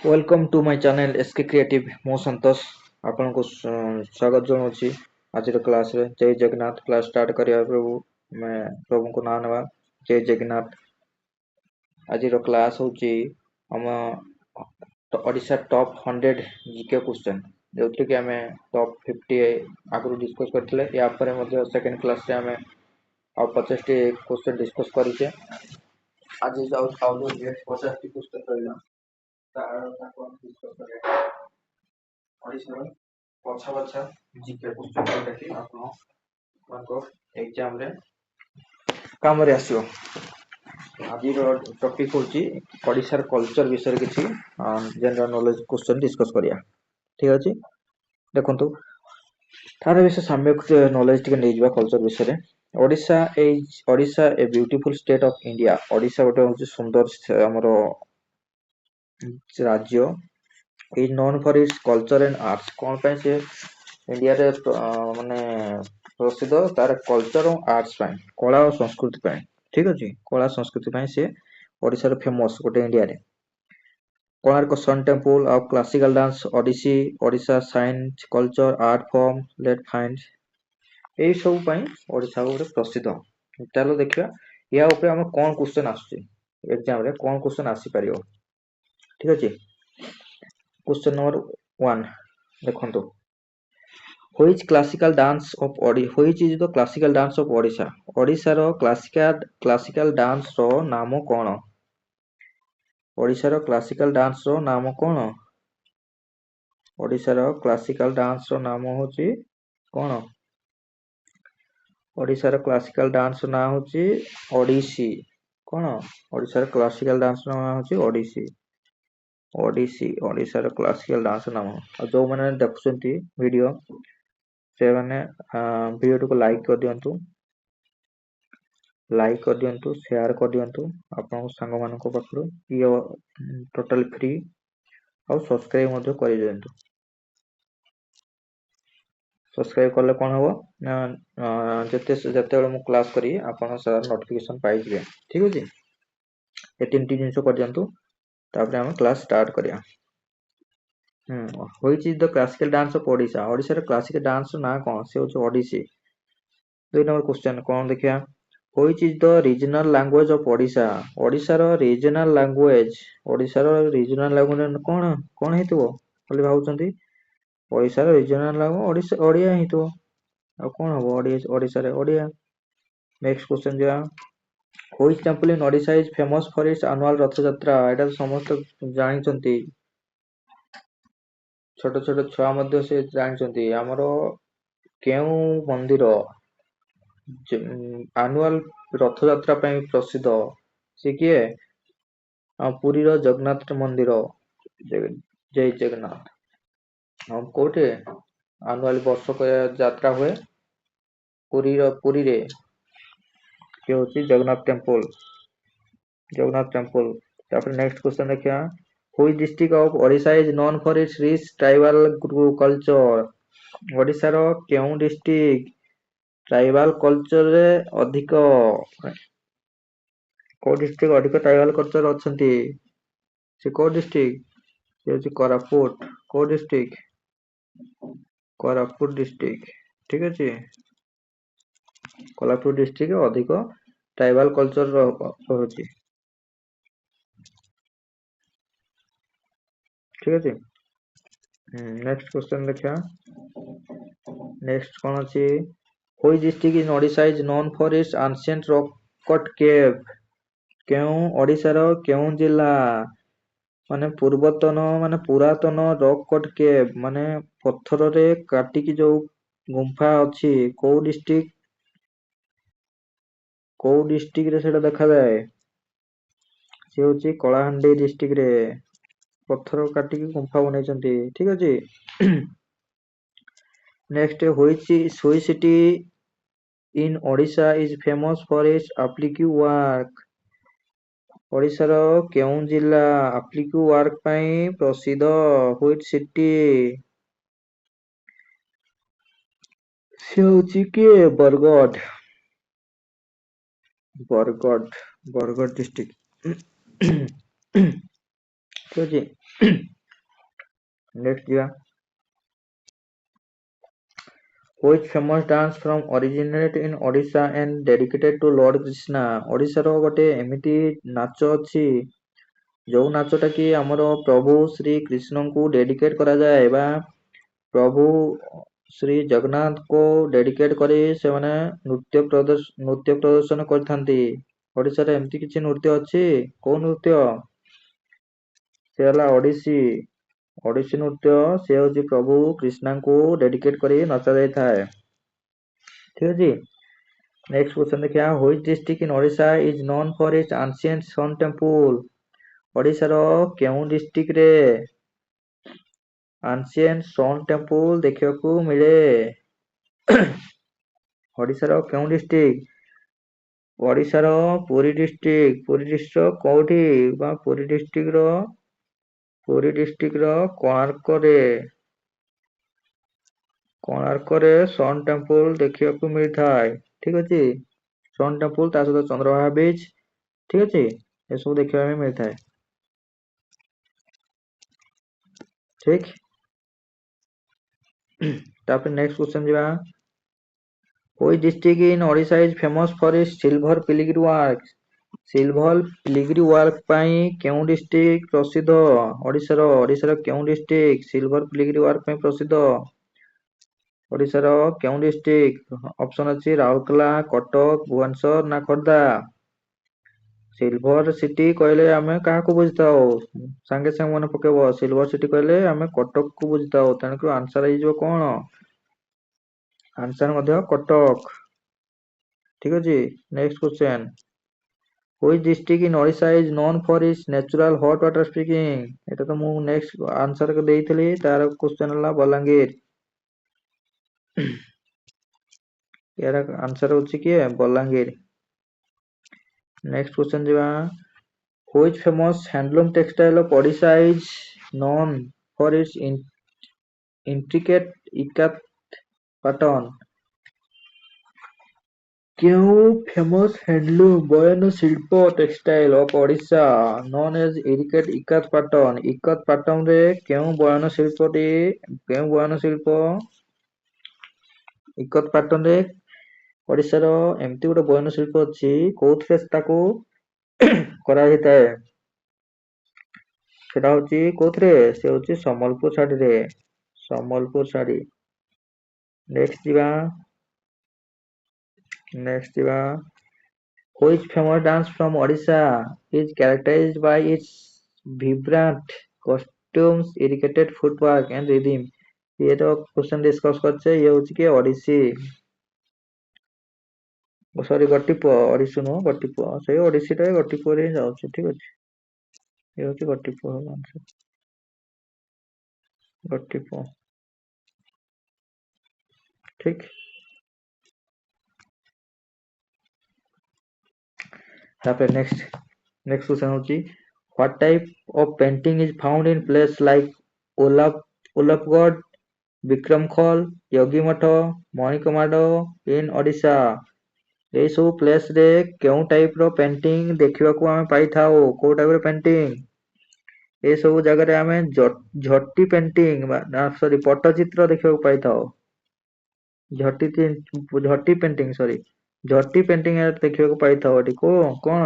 Welcome to my channel SK creative मो संतोष आपन को स्वागत जनाऊँगी आज क्लास रे जय जगन्नाथ क्लास स्टार्ट करिया प्रभु मैं प्रभु को नाम नवा जय जगन्नाथ आज क्लास होची हम ओडिशा टॉप 100 जीके क्वेश्चन जो कि हमें टॉप 50 आगु डिस्कस करथिले या पर मध्ये सेकंड क्लास रे हमें और 50 टी क्वेश्चन डिस्कस करिचे आज जाउ आउ 50 टी क्वेश्चन रहला पछा पछा जीके क्वेश्चन जोटा आपको एग्जाम रे काम रे आसियो आज टॉपिक होची ओडिसा कल्चर विषय किछि जनरल नॉलेज क्वेश्चन डिस्कस करिया ठीक अछि देखंतु तार विषय सम्यक नॉलेज टिके नै जिबा कल्चर विषय रे Odisha a beautiful state of India Odisha गोटे होची सुंदर हमरो राज्य is known for its culture and arts कौन पे से इंडिया रे माने प्रसिद्ध तार कल्चर और आर्ट्स पे कला और संस्कृति पे ठीक अछि कला संस्कृति पे से ओडिसा रे फेमस गोटे इंडिया रे Konark sun temple of classical dance Odissi Odisha science culture art form let find एई सब पे ओडिसा गोटे प्रसिद्ध चलो देखिया या ऊपर हम कोन क्वेश्चन आछी एग्जाम रे कोन क्वेश्चन आसी परियो ठीक अछि क्वेश्चन नंबर 1 देखंतु which classical dance of which is the classical dance of Odisha Odisha रो क्लासिकल डांस रो नाम कोन ओडिशा रो क्लासिकल डांस रो नाम कोन ओडिशा रो क्लासिकल डांस रो नाम होची कोन ओडिशा रो क्लासिकल डांस रो नाम होची ओडिसी कोन ओडिशा रो क्लासिकल डांस रो नाम होची ओडिसी ओडिसी ओडिशा रो क्लासिकल डांस नाम जो माने देखुछंती वीडियो से माने वीडियो को लाइक कर दियंतु शेयर कर दियंतु आपन संग मान को पाखरु ये टोटल फ्री और सब्सक्राइब मध्य कर दियंतु सब्सक्राइब करले कोन हो जते जते मु क्लास करी आपन सर नोटिफिकेशन पाइ जिवे ठीक अछि ए तीनटी जिंस कर दियंतु तापर हम क्लास स्टार्ट करिया which is the classical dance of Odisha Odisha रे क्लासिकल डांस ना कोन से होछ ओडिसी दुई नंबर क्वेश्चन कोन देखिया which is the regional language of Odisha Odisha रो रीजनल लैंग्वेज ओडिशा रो रीजनल लैंग्वेज कोन कोन हेतु बोली भाउचंती ओडिशा रो रीजनल लैंग्वेज ओडिशा ओडिया हेतु आ कोन हो ओडिशा रे ओडिया नेक्स्ट क्वेश्चन दिया which temple in Odisha is famous for its annual Rath Yatra एटा समस्त जानिचंती छोट छोट छुआ मध्य से जानिचंती हमरो केउ मंदिर एनुअल रथ यात्रा पे प्रसिद्ध से किए पुरी रो जगन्नाथ मंदिर जय जगन्नाथ हम कोटे एनुअल वर्षक यात्रा हुए पुरी रे के होची जगन्नाथ टेंपल तापर नेक्स्ट क्वेश्चन देखिया which district of Odisha is known for its rich tribal culture Odisha रो केउ डिस्ट्रिक्ट ट्राइबल कल्चर रे अधिक को डिस्ट्रिक्ट अधिक ट्राइबल कल्चर अछंती से को डिस्ट्रिक्ट से होची कोरापुट डिस्ट्रिक्ट ठीक अछि कोल्हापुर डिस्ट्रिक्ट अधिक ट्राइबल कल्चर होची ठीक अछि नेक्स्ट क्वेश्चन देखिया नेक्स्ट कोन अछि which district in Odisha is known for it's ancient rock cut cave केउ ओडिशा रो केउ जिल्ला माने पूर्वतन माने पुरातन रॉक कट केव माने पत्थर रे काटी की जो गुंफा अछि को डिस्ट्रिक्ट रे सेटा देखा जाय से होची कलाहांडी डिस्ट्रिक्ट रे पत्थर काटी की गुंफा बनैचंती ठीक अछि next which city in Odisha is famous for its applique work Odisha रो केउ जिल्ला एप्लिक्यू वर्क पई प्रसिद्ध व्हिच सिटी से होची के बरगढ़ डिस्ट्रिक्ट ଠିକ ଅଛି। ନେକ୍ସଟ ଯିବା, which famous dance from originate in Odisha and dedicated to Lord Krishna। ଓଡ଼ିଶାର ଗୋଟେ ଏମିତି ନାଚ ଅଛି ଯୋଉ ନାଚଟା କି ଆମର ପ୍ରଭୁ ଶ୍ରୀ କୃଷ୍ଣଙ୍କୁ ଡେଡିକେଟ କରାଯାଏ ବା ପ୍ରଭୁ ଶ୍ରୀ ଜଗନ୍ନାଥଙ୍କୁ ଡେଡିକେଟ କରି ସେମାନେ ନୃତ୍ୟ ପ୍ରଦର୍ଶନ କରିଥାନ୍ତି। ଓଡ଼ିଶାରେ ଏମିତି କିଛି ନୃତ୍ୟ ଅଛି, କୋଉ ନୃତ୍ୟ? ସେ ହେଲା ଓଡ଼ିଶୀ। ଓଡ଼ିଶୀ ନୃତ୍ୟ ସେ ହଉଛି ପ୍ରଭୁ କୃଷ୍ଣଙ୍କୁ ଡେଡିକେଟ କରି ନଚା ଯାଇଥାଏ। ଠିକ ଅଛି। ନେକ୍ସଟ କ୍ୱେଶ୍ଚନ ଦେଖିବା, which district in Odisha is known for its ancient sun temple। ଓଡ଼ିଶାର କେଉଁ ଡିଷ୍ଟ୍ରିକ୍ଟରେ ancient sun temple ଦେଖିବାକୁ ମିଳେ? ଓଡ଼ିଶାର କେଉଁ ଡିଷ୍ଟ୍ରିକ୍ଟ? ଓଡ଼ିଶାର ପୁରୀ ଡିଷ୍ଟ୍ରିକ୍ଟ। ପୁରୀ ଡିଷ୍ଟ୍ରିକ୍ଟ କୋଉଠି? ବା ପୁରୀ ଡିଷ୍ଟ୍ରିକ୍ଟର କୋଣାର୍କରେ ସନ୍ ଟେମ୍ପଲ ଦେଖିବାକୁ ମିଳିଥାଏ। ଠିକ ଅଛି। ସନ୍ ଟେମ୍ପଲ ତା ସହିତ ଚନ୍ଦ୍ରଭାଗା ବିଚ୍, ଠିକ ଅଛି, ଏସବୁ ଦେଖିବା ପାଇଁ ମିଳିଥାଏ। ଠିକ। ତାପରେ ନେକ୍ସଟ କ୍ୱେଶ୍ଚନ ଯିବା, which district in Odisha is famous for its silver filigree work। Silver filigree work ପାଇଁ କେଉଁ ଡିଷ୍ଟ୍ରିକ୍ଟ ପ୍ରସିଦ୍ଧ? ଓଡ଼ିଶାର କେଉଁ ଡିଷ୍ଟ୍ରିକ୍ଟ ସିଲଭର ଫିଲିଗ୍ରୀ ୱାର୍କ ପାଇଁ ପ୍ରସିଦ୍ଧ? ଓଡ଼ିଶାର କେଉଁ ଡିଷ୍ଟ୍ରିକ୍ଟ? ଅପସନ ଅଛି ରାଉରକେଲା, କଟକ, ଭୁବନେଶ୍ୱର ନା ଖୋର୍ଦ୍ଧା। ସିଲଭର ସିଟି କହିଲେ ଆମେ କାହାକୁ ବୁଝିଥାଉ? ସାଙ୍ଗେ ସାଙ୍ଗେ ମନେ ପକେଇବ, ସିଲଭର ସିଟି କହିଲେ ଆମେ କଟକକୁ ବୁଝିଥାଉ। ତେଣୁକରି ଆନ୍ସର ହେଇଯିବ କଣ? ଆନ୍ସର ମଧ୍ୟ କଟକ। ଠିକ ଅଛି। Next question, which district in Odisha is known for its natural hot water spring। এটা ତ ମୁଁ ନେକ୍ସଟ ଆନ୍ସର ଦେଇଥିଲି, ତାର କ୍ୱେଶ୍ଚନ ହେଲା ବଲାଙ୍ଗୀର। ଏହାର ଆନ୍ସର ହଉଛି କିଏ? ବଲାଙ୍ଗୀର। ନେକ୍ସଟ କ୍ୱେଶ୍ଚନ ଯିବା, which famous handloom textile of Odisha is known for its intricate ikat pattern। କେଉଁ ଫେମସ ହ୍ୟାଣ୍ଡଲୁମ୍ ବୟନ ଶିଳ୍ପ textile of Odisha none as ikat pattern. Ikat ପାଟନରେ କେଉଁ ବୟନ ଶିଳ୍ପ ଇକତ ପାଟନରେ ଓଡ଼ିଶାର ଏମିତି ଗୋଟେ ବୟନ ଶିଳ୍ପ ଅଛି, କୋଉଥିରେ ତାକୁ କରାଯାଇଥାଏ? ସେଟା ହଉଛି କୋଉଥିରେ? ସେ ହଉଛି ସମ୍ବଲପୁର ଶାଢୀରେ। ସମ୍ବଲପୁର ଶାଢୀ। ନେକ୍ସଟ ଯିବା, which famous dance from Odisha is characterized by its vibrant costumes, intricate footwork and rhythm। ये तो क्वेश्चन डिस्कस करछे, ये हଉଛି कि ओडिसी, सॉरी गट्टिपुଅ, ओडिसी नुह गट्टिपुଅ, ସେଇ ଓଡିଶୀଟା ଗଟ୍ଟିପୁଅରେ ହିଁ ଯାଉଛି। ଠିକ ଅଛି, ये हଉଛି ଗଟ୍ଟିପୁଅ आंसर, ଗଟ୍ଟିପୁଅ। ठीक। ତାପରେ ନେକ୍ସଟ କ୍वेश्चन ହଉଛି, what type of painting is found in place like ଓଲାପଗଡ଼, Bikramkhol, ୟୋଗୀମଠ, ମଣିକମାଡ଼ in Odisha. ଏଇ ସବୁ ପ୍ଲେସ ରେ କେଉଁ ଟାଇପ ର ପେଣ୍ଟିଂ ଦେଖିବାକୁ ଆମେ ପାଇଥାଉ? କୋଉ ଟାଇପ ର ପେଣ୍ଟିଂ? ଏ ସବୁ ଜାଗାରେ ଆମେ ଝୋଟି ପେଣ୍ଟିଂ ସରି ପଟ୍ଟଚିତ୍ର ଦେଖିବାକୁ ପାଇଥାଉ। ଝୋଟି ପେଣ୍ଟିଂ ଦେଖିବାକୁ ପାଇଥାଉ। ଏଠି କଣ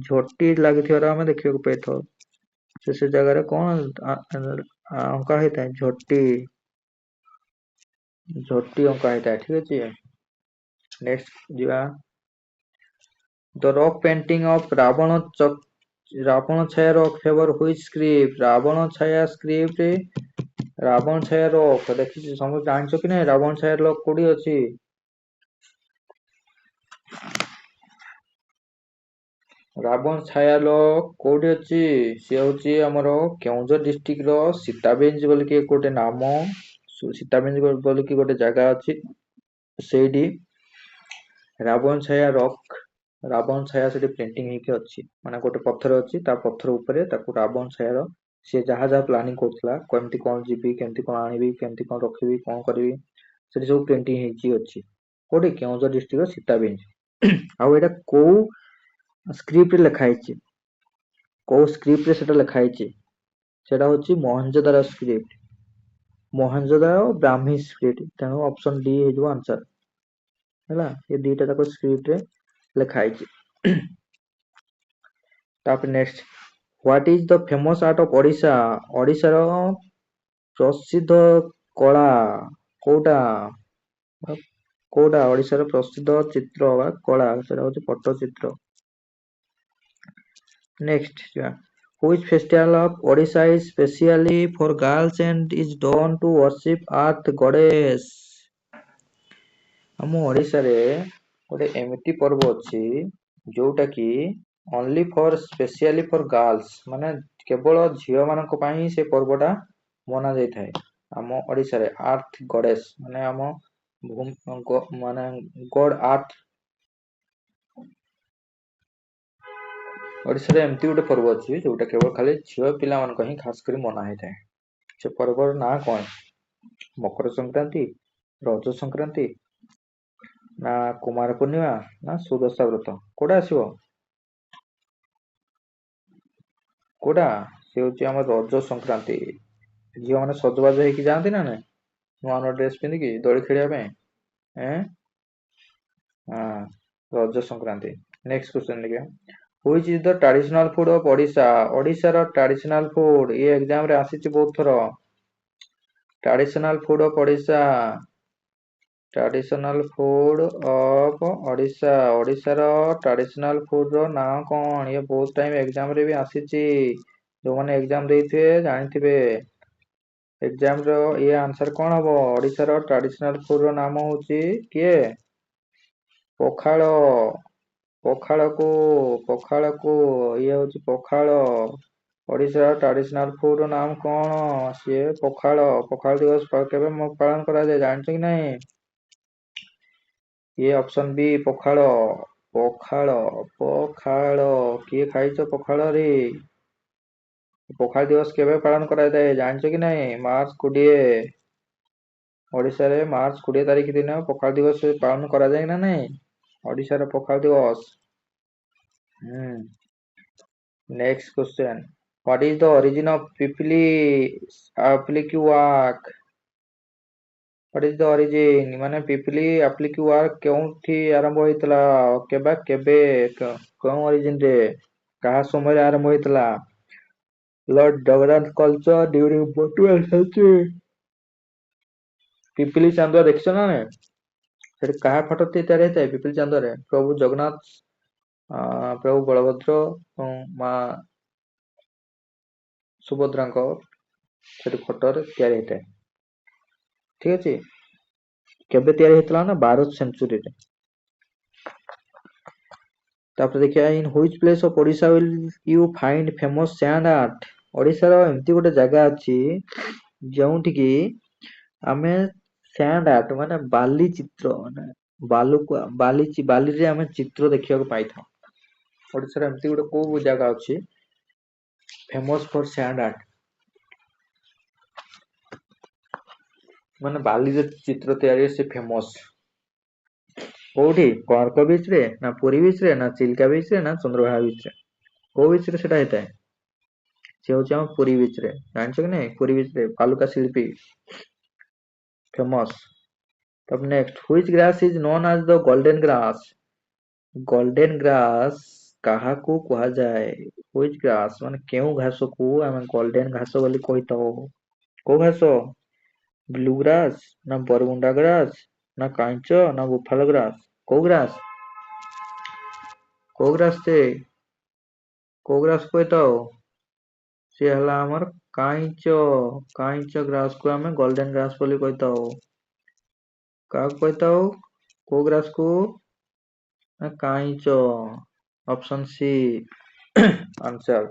ଝୋଟି ଲାଗିଥିବାର ଆମେ ଦେଖିବାକୁ ପାଇଥାଉ। ସେ ଜାଗାରେ କଣ ଅଙ୍କା ହେଇଥାଏ? ଝୋଟି ଅଙ୍କା ହେଇଥାଏ। ଠିକ ଅଛି। ନେକ୍ସଟ ଯିବା, the rock painting of Ravan Chhaya rock favor which script। Ravan Chhaya script, Ravan Chhaya rock ଦେଖିଛି, ସମସ୍ତେ ଜାଣିଛ କି ନାଇଁ ରାବଣ ଛାୟା rock କୋଉଠି ଅଛି? ରାବଣ ଛାୟା rock କୋଉଠି ଅଛି? ସେ ହଉଛି ଆମର କେଉଁଝର ଡିଷ୍ଟ୍ରିକ୍ଟ ର ସୀତାବିଞ୍ଜ ବୋଲିକି ଗୋଟେ ନାମ, ସୀତାବିଞ୍ଜ ବୋଲିକି ଗୋଟେ ଜାଗା ଅଛି, ସେଇଠି ରାବଣ ଛାୟା rock, ରାବଣ ଛାୟା ସେଠି ପେଣ୍ଟିଂ ହେଇକି ଅଛି। ମାନେ ଗୋଟେ ପଥର ଅଛି, ତା ପଥର ଉପରେ ତାକୁ ରାବଣ ଛାୟାର ସେ ଯାହା ପ୍ଲାନିଂ କରୁଥିଲା, କେମିତି କଣ ଯିବି, କେମିତି କଣ ଆଣିବି, କେମିତି କଣ ରଖିବି, କଣ କରିବି, ସେଠି ସବୁ ପେଣ୍ଟିଂ ହେଇକି ଅଛି। କୋଉଠି? କେଉଁଝର ଡିଷ୍ଟ୍ରିକ୍ଟ ର ସୀତାବିଞ୍ଜ। ଆଉ ଏଇଟା କୋଉ ସ୍କ୍ରିପ୍ଟ ରେ ଲେଖା ହେଇଛି? କୋଉ ସ୍କ୍ରିପ୍ଟ ରେ ସେଟା ଲେଖା ହେଇଛି? ସେଟା ହଉଛି ମହେଞ୍ଜୋଦାରୋ ସ୍କ୍ରିପ୍ଟ, ମହେଞ୍ଜୋଦାରୋ ବ୍ରାହ୍ମୀ ସ୍କ୍ରିପ୍ଟ, ତେଣୁ ଅପସନ ଡି ହେଇଯିବ ଆନ୍ସର ହେଲା। ଏ ଦିଟା ଯାକ ସ୍କ୍ରିପ୍ଟ ରେ ଲେଖା ହେଇଛି। ତାପରେ next, what is the famous art of Odisha? ଓଡିଶାର ପ୍ରସିଦ୍ଧ କଳା କୋଉଟା? କୋଉଟା ଓଡିଶାର ପ୍ରସିଦ୍ଧ ଚିତ୍ର ବା କଳା? ସେଟା ହଉଛି ପଟ୍ଟଚିତ୍ର। ନେକ୍ସଟ ଯିବା, which festival of Odisha is specially for girls and is done to worship earth goddess? ଆମ ଓଡିଶାରେ ଗୋଟେ ଏମିତି ପର୍ବ ଅଛି ଯୋଉଟା କି only for specially for girls, ମାନେ କେବଳ ଝିଅ ମାନଙ୍କ ପାଇଁ ହିଁ ସେ ପର୍ବଟା ମନା ଯାଇଥାଏ ଆମ ଓଡିଶାରେ। ଆର୍ଥ ଗଡେସ ମାନେ ଆମ ମାନେ ଗଡ ଆର୍ଥ, ଓଡିଶାରେ ଏମିତି ଗୋଟେ ପର୍ବ ଅଛି ଯୋଉଟା କେବଳ ଖାଲି ଝିଅ ପିଲାମାନଙ୍କ ହିଁ ଖାସ କରି ମନା ହେଇଥାଏ। ସେ ପର୍ବର ନାଁ କଣ? ମକର ସଂକ୍ରାନ୍ତି, ରଜ ସଂକ୍ରାନ୍ତି, ନା କୁମାର ପୂର୍ଣ୍ଣିମା, ନା ସୁଦଶା ବ୍ରତ? କୋଉଟା ଆସିବ? କୋଉଟା? ସେ ହଉଛି ଆମର ରଜ ସଂକ୍ରାନ୍ତି। ଝିଅ ମାନେ ସଜବାଜ ହେଇକି ଯାଆନ୍ତି ନା ନାଇଁ ନୂଆ ନୂଆ ଡ୍ରେସ ପିନ୍ଧିକି ଦୋଳି ଖେଳିବା ପାଇଁ? ହଁ ରଜ ସଂକ୍ରାନ୍ତି। ନେକ୍ସଟ କ୍ୱେଶ୍ଚନ ଦେଖିବା, which is the traditional food of Odisha? ଓଡିଶାର traditional food, ଏ ଏକ୍ସାମ ରେ ଆସିଛି ବହୁତ ଥର। traditional food of Odisha, traditional food of Odisha, ଓଡିଶାର traditional food ର ନାଁ କଣ? ଇଏ ବହୁତ ଟାଇମ ଏକ୍ସାମ ରେ ବି ଆସିଛି, ଯୋଉମାନେ ଏକ୍ସାମ ଦେଇଥିବେ ଜାଣିଥିବେ। ଏକ୍ସାମ ର ଇଏ ଆନ୍ସର କଣ ହବ? ଓଡିଶାର ଟ୍ରାଡିସନାଲ ଫୁଡ ର ନାମ ହଉଛି କିଏ? ପଖାଳ। ପଖାଳକୁ, ପଖାଳକୁ, ଇଏ ହଉଛି ପଖାଳ। ଓଡିଶାର ଟ୍ରାଡିସନାଲ ଫୁଡ ର ନାମ କଣ? ସିଏ ପଖାଳ। ପଖାଳ ଦିବସ କେବେ ପାଳନ କରାଯାଏ ଜାଣିଛ କି ନାହିଁ? ଇଏ ଅପସନ ବି ପଖାଳ। ପଖାଳ, ପଖାଳ, କିଏ ଖାଇଛ ପଖାଳରେ? ପଖାଳ ଦିବସ କେବେ ପାଳନ କରାଯାଇଥାଏ ଜାଣିଛ କି ନାହିଁ? ମାର୍ଚ୍ଚ 20। ଓଡିଶାରେ ମାର୍ଚ୍ଚ 20 ତାରିଖ ଦିନ ପଖାଳ ଦିବସ ପାଳନ କରାଯାଏ ନା ନାଇଁ? ଓଡିଶାର ପଖାଳ ଦିବସ। Next question, what is the origin of Pipili applique work? what is the origin ମାନେ ପିପିଲି ଆପ୍ଲିକ୍ ୱାର୍କ କେଉଁଠି ଆରମ୍ଭ ହେଇଥିଲା? କେବେ କେଉଁ origin ରେ, କାହା ସମୟରେ ଆରମ୍ଭ ହେଇଥିଲା? ଲର୍ଡ ଜଗନ୍ନାଥ କଲଚର ଡ୍ୟୁରିଂ ବଟୁଆଲ ସେଞ୍ଚୁରୀ। ପିପିଲି ଚାନ୍ଦୁଆ ଦେଖିଛ ନା ନାଇଁ? ସେଠି କାହା ଫଟୋ ତିଆରି ହେଇଥାଏ ପିପିଲି ଚାନ୍ଦୁଆରେ? ପ୍ରଭୁ ଜଗନ୍ନାଥ, ପ୍ରଭୁ ବଳଭଦ୍ର ଏବଂ ମା ସୁଭଦ୍ରାଙ୍କ ସେଠି ଫଟୋରେ ତିଆରି ହେଇଥାଏ। ଠିକ ଅଛି, କେବେ ତିଆରି ହେଇଥିଲା ନା 12th ସେଞ୍ଚୁରୀରେ। ତାପରେ ଦେଖିବା, in which place of Odisha will you find famous sand art? ଓଡିଶାର ଏମିତି ଗୋଟେ ଜାଗା ଅଛି ଯେଉଁଠିକି ଆମେ sand art ମାନେ ବାଲି ଚିତ୍ର, ମାନେ ବାଲିରେ ଆମେ ଚିତ୍ର ଦେଖିବାକୁ ପାଇଥାଉ। ଓଡିଶାର ଏମିତି ଗୋଟେ କୋଉ ଜାଗା ଅଛି ଫେମସ ଫର sand art, ମାନେ ବାଲିରେ ଚିତ୍ର ତିଆରି ସେ ଫେମସ? କୋଉଠି? କୋଣାର୍କ ବିଚ୍ ରେ, ନା ପୁରୀ ବିଚ୍ ରେ, ନା ଚିଲିକା ବିଚ୍ ରେ, ନା ଚନ୍ଦ୍ରଭାଗା ବିଚ୍ ରେ? କୋଉ ବିଚ୍ ରେ ସେଟା ହେଇଥାଏ? ସେ ହଉଛି ଆମ ପୁରୀ ବିଚ୍ ରେ। ଜାଣିଛ କି ନାଇଁ? ପୁରୀ ବିଚ୍ ରେ ବାଲୁକା ଶିଳ୍ପୀ ଫେମସ। ତାପରେ next, which grass is known as the golden grass? Golden ଗ୍ରାସ କାହାକୁ କୁହାଯାଏ? which grass ମାନେ କେଉଁ ଘାସକୁ ଆମେ ଗୋଲ୍ଡେନ ଘାସ ବୋଲି କହିଥାଉ? କୋଉ ଘାସ? ବ୍ଲୁ ଗ୍ରାସ, ନା ବରମୁଣ୍ଡା ଗ୍ରାସ, ନା କାଇଁଚ, ନା ବୁଫାଲୋ ଗ୍ରାସ? କୋଉ ଗ୍ରାସ? କୋଉ ଗ୍ରାସ ଟେ? କୋଉ ଗ୍ରାସ କହିଥାଉ? ସିଏ ହେଲା ଆମର କାଇଁଚ। କାଇଁଚ ଗ୍ରାସ କୁ ଆମେ ଗୋଲ୍ଡେନ ଗ୍ରାସ ବୋଲି କହିଥାଉ। କାହାକୁ କହିଥାଉ? କୋଉ ଗ୍ରାସ କୁ? ନା କାଇଁଚ। Option C answer.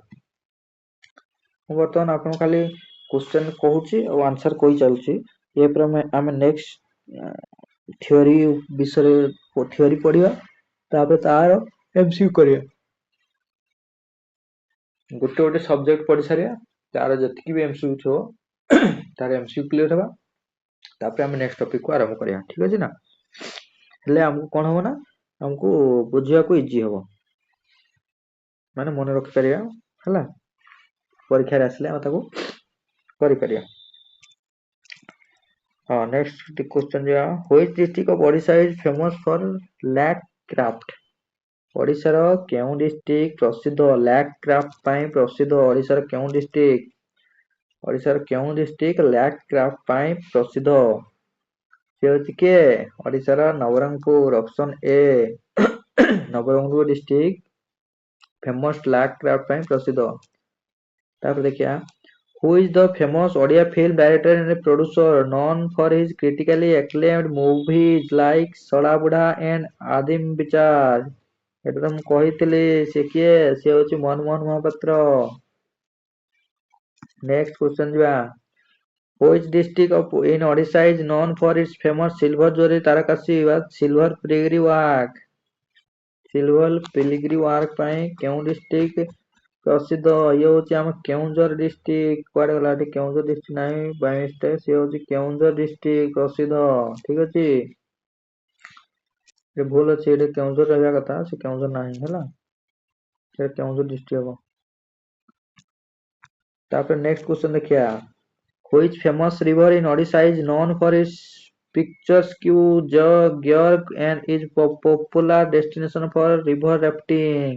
ମୁଁ ବର୍ତ୍ତମାନ ଆପଣଙ୍କୁ ଖାଲି କ୍ୱେଶ୍ଚନ କହୁଛି ଆଉ ଆନ୍ସର କହି ଚାଲୁଛି। ଏପରେ ଆମେ ନେକ୍ସଟ ଥିଓରି ବିଷୟରେ ଥିଓରି ପଢିବା, ତାପରେ ତାର MCQ କରିବା। ଗୋଟେ ଗୋଟେ ସବଜେକ୍ଟ ପଢି ସାରିବା, ତାର ଯେତିକି ବି MCQ ଥିବ ତାର MCQ କ୍ଲିୟର ହେବା, ତାପରେ ଆମେ ନେକ୍ସଟ ଟପିକ କୁ ଆରମ୍ଭ କରିବା। ଠିକ ଅଛି ନା? ହେଲେ ଆମକୁ କଣ ହବ ନା, ଆମକୁ ବୁଝିବାକୁ ଇଜି ହବ, ମାନେ ମନେ ରଖିପାରିବା। ହେଲା ପରୀକ୍ଷାରେ ଆସିଲେ ଆମେ ତାକୁ କରିପାରିବା। ହଁ ନେକ୍ସଟ क्वेश्चन ଯିବା which district of Odisha is famous for lac craft? ଓଡ଼ିଶାର କେଉଁ ଡିଷ୍ଟ୍ରିକ୍ଟ ପ୍ରସିଦ୍ଧ ଲ୍ୟାକ୍ କ୍ରାଫ୍ଟ ପାଇଁ ପ୍ରସିଦ୍ଧ? ଓଡ଼ିଶାର କେଉଁ ଡିଷ୍ଟ୍ରିକ୍ଟ ଲ୍ୟାକ୍ କ୍ରାଫ୍ଟ ପାଇଁ ପ୍ରସିଦ୍ଧ? ସେ ହଉଛି କିଏ? ଓଡ଼ିଶାର Nabarangpur option a Nabarangpur district famous lac craft ପାଇଁ ପ୍ରସିଦ୍ଧ। ତାପରେ ଦେଖିବା who is the famous Odia film director and producer known for his critically acclaimed movies like ସଳା ବୁଢ଼ା and ଆଦିମ ବିଚାର? ଏଟା ତ ମୁଁ କହିଥିଲି ସେ କିଏ? ସେ ହଉଛି ମନମୋହନ ମହାପାତ୍ର। ନେକ୍ସଟ କ୍ୱେଶ୍ଚନ ଯିବା which district of in Odisha is known for its famous silver jewelry ତାରକାସି ବା silver filigree work? Silver filigree work ପାଇଁ କେଉଁ ଡିଷ୍ଟ୍ରିକ୍ଟ ପ୍ରସିଦ୍ଧ? ଇଏ ହଉଛି ଆମ କେଉଁଝର ଡିଷ୍ଟ୍ରିକ୍ଟ। କୁଆଡେ ଗଲା ଏଠି? କେଉଁଝର ଡିଷ୍ଟ୍ରିକ୍ଟ ନାହିଁ ବାଇ ମିଷ୍ଟେକ୍, ସିଏ ହଉଛି କେଉଁଝର ଡିଷ୍ଟ୍ରିକ୍ଟ ପ୍ରସିଦ୍ଧ। ଠିକ ଅଛି, ଏ ଭୁଲ ଅଛି, ଏଠି କେଉଁଝର ରହିବା କଥା, ସେ କେଉଁଝର ନାହିଁ ହେଲା, ସେ କେଉଁଝର ଡିଷ୍ଟ୍ରିକ୍ଟ ହବ। ତାପରେ ନେକ୍ସଟ କ୍ୱେଶ୍ଚନ ଦେଖିବା which famous river in Odisha is known for its picturesque gear and is popular destination for river rafting?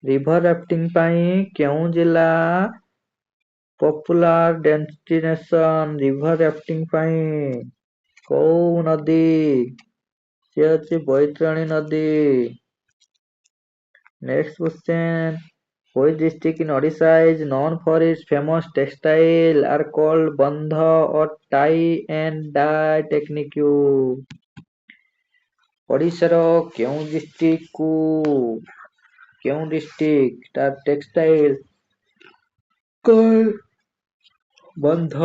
river rafting ପାଇଁ କେଉଁ ଜିଲ୍ଲା ପପୁଲାର ଡେଷ୍ଟିନେସନ river rafting ପାଇଁ? କୋଉ ନଦୀ? ସେ ଅଛି ବୈତରଣୀ ନଦୀ। Next question which district in Odisha is known for its famous textile are called bandha or tie and dye technique? ଓଡ଼ିଶାର କେଉଁ ଡିଷ୍ଟ୍ରିକ୍ଟ ତାର ଟେକ୍ସଟାଇଲ ବନ୍ଧ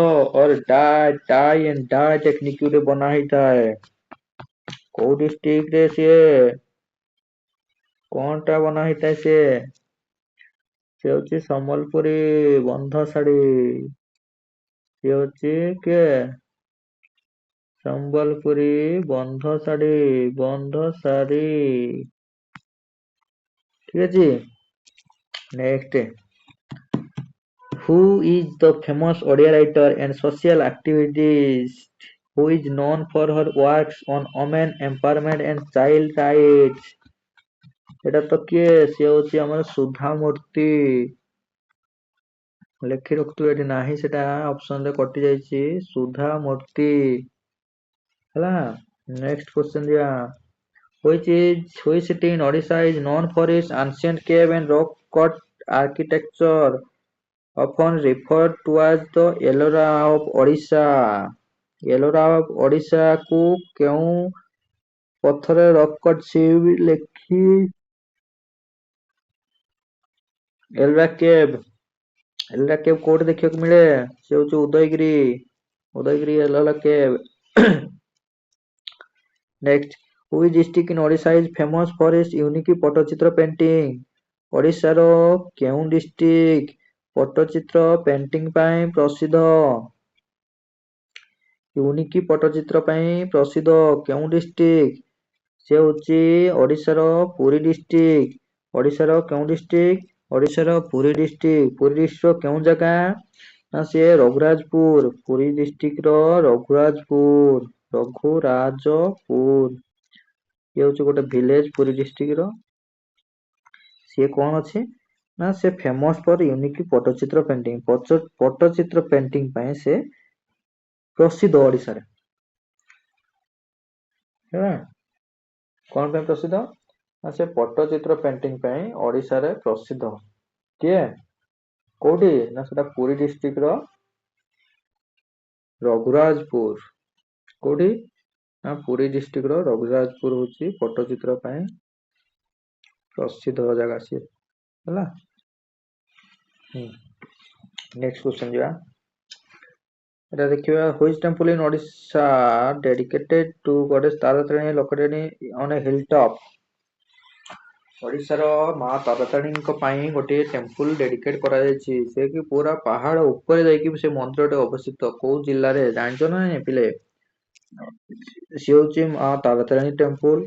और टाई एंड डाई टेक्निक ରେ ବନା ହେଇଥାଏ? କୋଉ ଡିଷ୍ଟ୍ରିକ୍ଟ ରେ ସିଏ କଣଟା ବନା ହେଇଥାଏ? ସେ ହଉଛି ସମ୍ବଲପୁରୀ ବନ୍ଧ ଶାଢୀ। ସିଏ ହଉଛି କିଏ? ସମ୍ବଲପୁରୀ ବନ୍ଧ ଶାଢୀ। ଠିକ ଅଛି, next who is the famous Odia writer and social activist who is known for her works on women empowerment and child rights? এটা ତ କିଏ? ସିଏ ହଉଛି ଆମର ସୁଧା ମୂର୍ତ୍ତି। ଲେଖି ରଖୁଥିବେ, ଏଠି ନାହିଁ, ସେଟା ଅପସନ ରେ କଟି ଯାଇଛି, ସୁଧା ମୂର୍ତ୍ତି ହେଲା। ନେକ୍ସଟ କ୍ୱେଶ୍ଚନ ଯିବା which city in Odisha is known for its ancient cave and rock cut architecture often referred to as the Ellora of Odisha? Ellora of Odisha କୁ କେଉଁ ପଥରରେ ରକ୍ କଟ୍ ଲେଖି ଏଲୋରା କେଭ୍ କୋଉଠି ଦେଖିବାକୁ ମିଳେ? ସେ ହଉଛି Udayagiri Ellora cave. Next which district in Odisha is famous for its unique Pattachitra painting? ଓଡ଼ିଶାର କେଉଁ ଡିଷ୍ଟ୍ରିକ୍ଟ ପଟ୍ଟଚିତ୍ର ପେଣ୍ଟିଂ ପାଇଁ ପ୍ରସିଦ୍ଧ? ୟୁନିକ୍ ପଟ୍ଟଚିତ୍ର ପାଇଁ ପ୍ରସିଦ୍ଧ କେଉଁ ଡିଷ୍ଟ୍ରିକ୍ଟ? ସେ ହଉଛି ଓଡ଼ିଶାର ପୁରୀ ଡିଷ୍ଟ୍ରିକ୍ଟ। ଓଡ଼ିଶାର କେଉଁ ଡିଷ୍ଟ୍ରିକ୍ଟ? ଓଡ଼ିଶାର ପୁରୀ ଡିଷ୍ଟ୍ରିକ୍ଟ। ପୁରୀ ଡିଷ୍ଟ୍ରିକ୍ଟର କେଉଁ ଜାଗା? ନା ସେ ରଘୁରାଜପୁର। ପୁରୀ ଡିଷ୍ଟ୍ରିକ୍ଟର ରଘୁରାଜପୁର ଇଏ ହଉଛି ଗୋଟେ ଭିଲେଜ ପୁରୀ ଡିଷ୍ଟ୍ରିକ୍ଟର। ସିଏ କଣ ଅଛି? ନା ସେ famous for unique Pattachitra painting. Pattachitra painting ପାଇଁ ସେ ପ୍ରସିଦ୍ଧ ଓଡ଼ିଶାରେ ହେଲା। କଣ ପାଇଁ ପ୍ରସିଦ୍ଧ? ନା ସେ ପଟ୍ଟଚିତ୍ର ପେଣ୍ଟିଂ ପାଇଁ ଓଡ଼ିଶାରେ ପ୍ରସିଦ୍ଧ। କିଏ? କୋଉଠି? ନା ସେଟା ପୁରୀ ଡିଷ୍ଟ୍ରିକ୍ଟର ରଘୁରାଜପୁର। କୋଉଠି? ନା ପୁରୀ ଡିଷ୍ଟ୍ରିକ୍ଟର ରଘୁରାଜପୁର ହଉଛି ପଟ୍ଟଚିତ୍ର ପାଇଁ ପ୍ରସିଦ୍ଧ ଜାଗା ସିଏ ହେଲା। ନେକ୍ସଟ କ୍ୱେଶ୍ଚନ ଯିବା, এটা ଦେଖିବା which temple in Odisha dedicated to goddess Taratarini located on a hilltop? ଓଡ଼ିଶାର ମା ତାରାତାରିଣୀଙ୍କ ପାଇଁ ଗୋଟିଏ ଟେମ୍ପଲ ଡେଡିକେଟ କରାଯାଇଛି, ସେ କି ପୁରା ପାହାଡ ଉପରେ ଯାଇକି ସେ ମନ୍ଦିରଟେ ଅବସ୍ଥିତ। କୋଉ ଜିଲ୍ଲାରେ ଜାଣିଛ ନା ନାଇଁ ପିଲେ? ସିଏ ହଉଛି ମା ତାରାତାରିଣୀ ଟେମ୍ପଲ